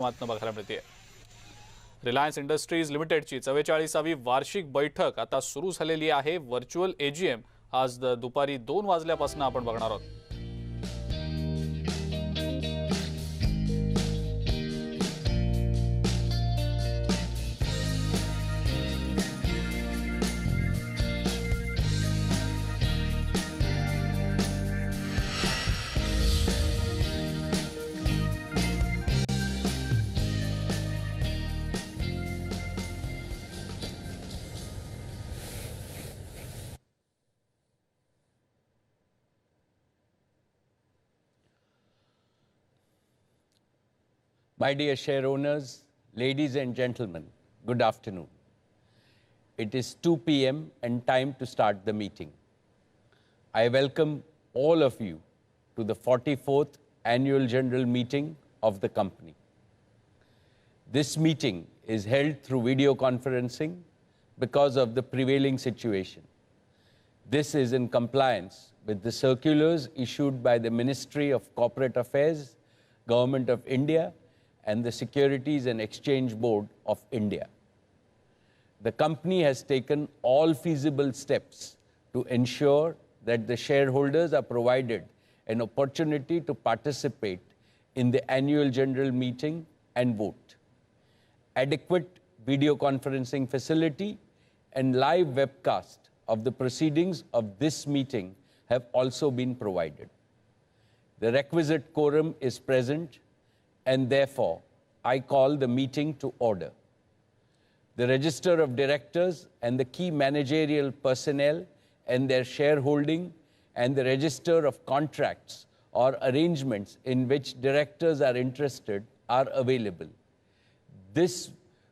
बघायला मिळते। रिलायन्स इंडस्ट्रीज लिमिटेडची 44वी वार्षिक बैठक आता सुरू झालेली आहे। व्हर्च्युअल एजीएम आज दुपारी 2 वाजल्यापासून आपण बघणार आहोत। My dear share owners, ladies and gentlemen, good afternoon. It is 2 p.m. and time to start the meeting. I welcome all of you to the 44th Annual General Meeting of the company. This meeting is held through video conferencing because of the prevailing situation. This is in compliance with the circulars issued by the Ministry of Corporate Affairs, Government of India, and the Securities and Exchange Board of India. The company has taken all feasible steps to ensure that the shareholders are provided an opportunity to participate in the annual general meeting and vote. Adequate video conferencing facility and live webcast of the proceedings of this meeting have also been provided. The requisite quorum is present, and therefore, I call the meeting to order. The register of directors and the key managerial personnel and their shareholding and the register of contracts or arrangements in which directors are interested are available. This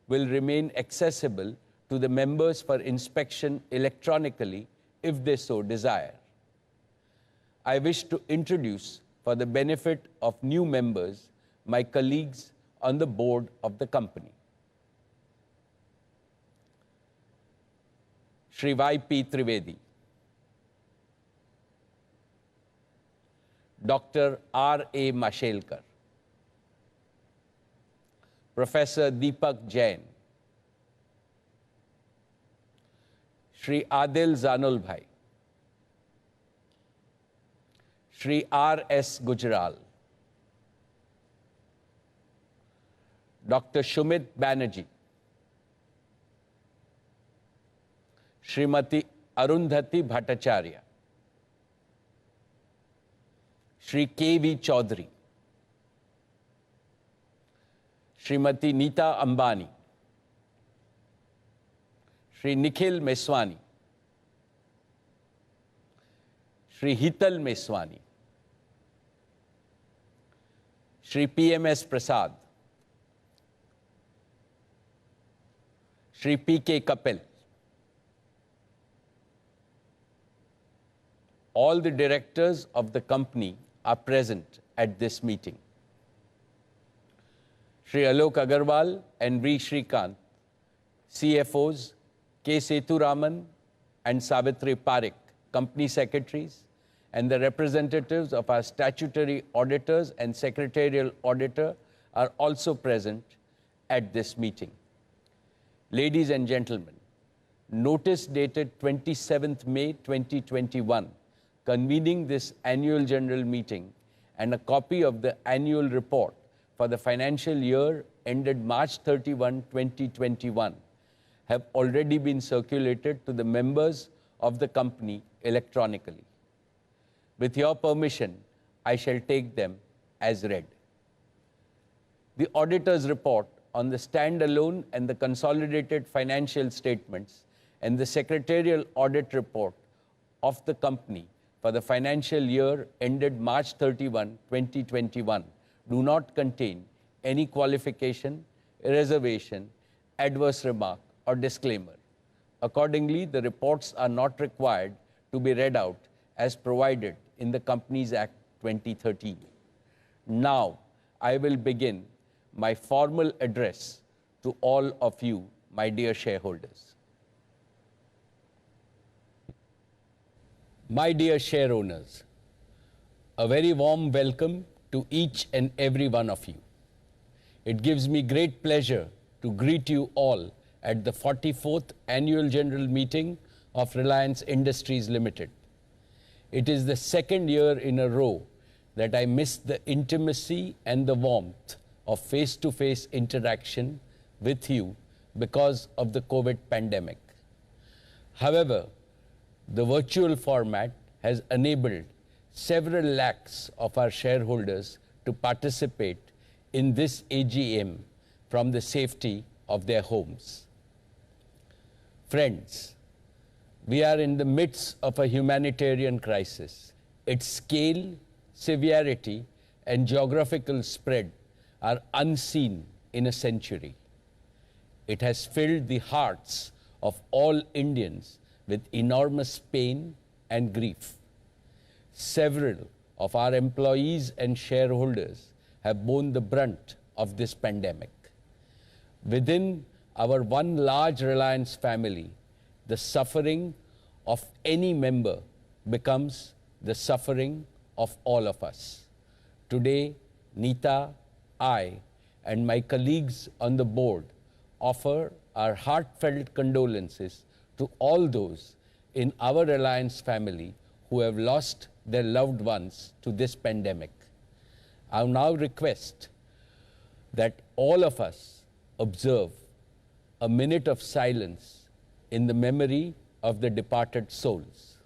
will remain accessible to the members for inspection electronically if they so desire. I wish to introduce, for the benefit of new members, my colleagues on the board of the company. Shri Y.P. Trivedi, Dr. R.A. Mashelkar, Professor Deepak Jain, Shri Adil Zanulbhai, Shri R.S. Gujral, Dr. Shumit Banerjee, Srimati Arundhati Bhattacharya, Shri K.V. Chaudhary, Srimati Neeta Ambani, Shri Nikhil Meswani, Shri Hital Meswani, Shri P.M.S. Prasad, Shri P.K. Kapil. All the directors of the company are present at this meeting. Shri Alok Agarwal and V. Shrikant, CFOs, K. Sethuraman and Savitri Parekh, company secretaries, and the representatives of our statutory auditors and secretarial auditor are also present at this meeting. Ladies and gentlemen, notice dated 27th May 2021 convening this annual general meeting and a copy of the annual report for the financial year ended March 31, 2021 have already been circulated to the members of the company electronically. With your permission, I shall take them as read. The auditor's report on the standalone and the consolidated financial statements and the secretarial audit report of the company for the financial year ended March 31, 2021 do not contain any qualification, reservation, adverse remark, or disclaimer. Accordingly, the reports are not required to be read out as provided in the Companies Act 2013. Now, I will begin my formal address to all of you, my dear shareholders. My dear share owners, a very warm welcome to each and every one of you. it gives me great pleasure to greet you all at the 44th Annual General Meeting of Reliance Industries Limited. It is the second year in a row that I missed the intimacy and the warmth of face-to-face interaction with you because of the COVID pandemic. However, the virtual format has enabled several lakhs of our shareholders to participate in this AGM from the safety of their homes. Friends, we are in the midst of a humanitarian crisis. Its scale, severity, and geographical spread are unseen in a century. It has filled the hearts of all Indians with enormous pain and grief. Several of our employees and shareholders have borne the brunt of this pandemic. Within our one large Reliance family, the suffering of any member becomes the suffering of all of us. Today, Neeta, I, and my colleagues on the board offer our heartfelt condolences to all those in our Reliance family who have lost their loved ones to this pandemic. I now request that all of us observe a minute of silence in the memory of the departed souls.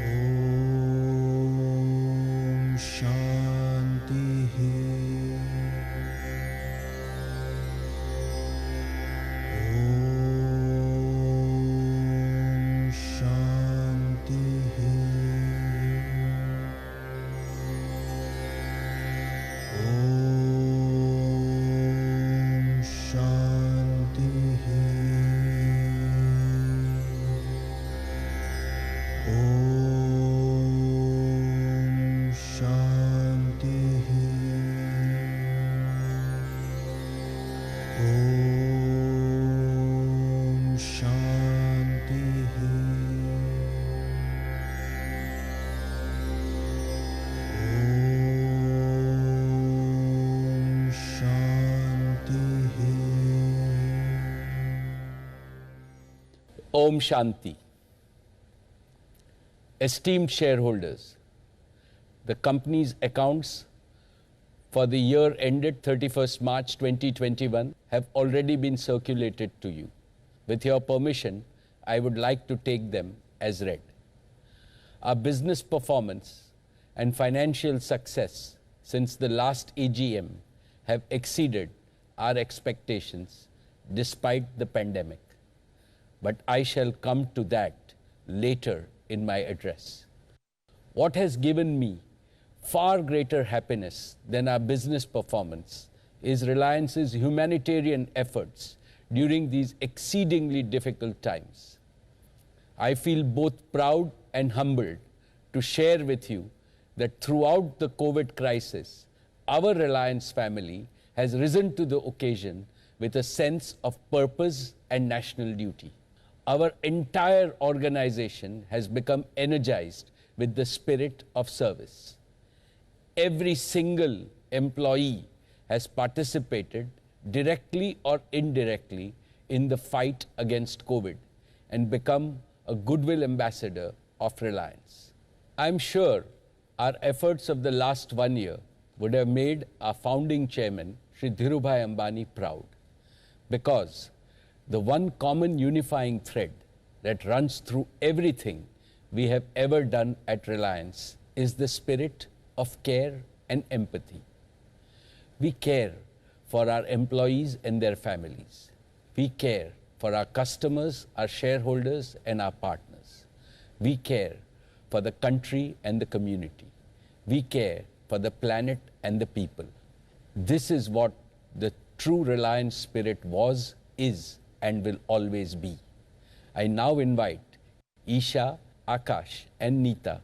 Om Shanti. Om Shanti. Om Shanti. Om Shanti. Om Shanti. Om Shanti. Om Shanti. Esteemed shareholders, the company's accounts for the year ended 31st March 2021 have already been circulated to you. With your permission, I would like to take them as read. Our business performance and financial success since the last AGM have exceeded our expectations despite the pandemic. But I shall come to that later in my address. What has given me far greater happiness than our business performance is Reliance's humanitarian efforts during these exceedingly difficult times. I feel both proud and humbled to share with you that throughout the COVID crisis, our Reliance family has risen to the occasion with a sense of purpose and national duty. Our entire organization has become energized with the spirit of service. Every single employee has participated directly or indirectly in the fight against COVID and become a goodwill ambassador of Reliance. I'm sure our efforts of the last 1 year would have made our founding chairman, Shri Dhirubhai Ambani, proud, because the one common unifying thread that runs through everything we have ever done at Reliance is the spirit of care and empathy. We care for our employees and their families. We care for our customers, our shareholders, and our partners. We care for the country and the community. We care for the planet and the people. This is what the true Reliance spirit was, is, and will always be. I now invite Isha, Akash, and Neeta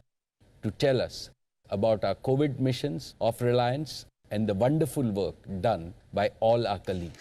to tell us about our COVID missions of Reliance and the wonderful work done by all our colleagues.